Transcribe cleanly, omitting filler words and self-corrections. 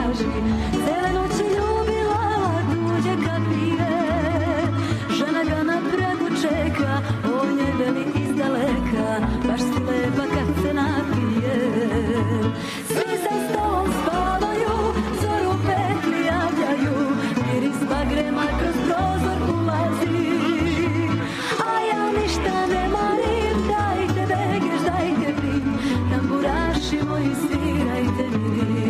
traži. Zelenu će ljubila, tuđe kad pije. Žena ga na pragu čeka, on je veli izdaleka, baš si lepa kad se napije. Svi za stolom spavaju, zoru petli javljaju, miris bagrema kroz prozor ulazi. A ja ništa ne marim, dajte begeš, dajte vi, tamburaši moji svirajte mi.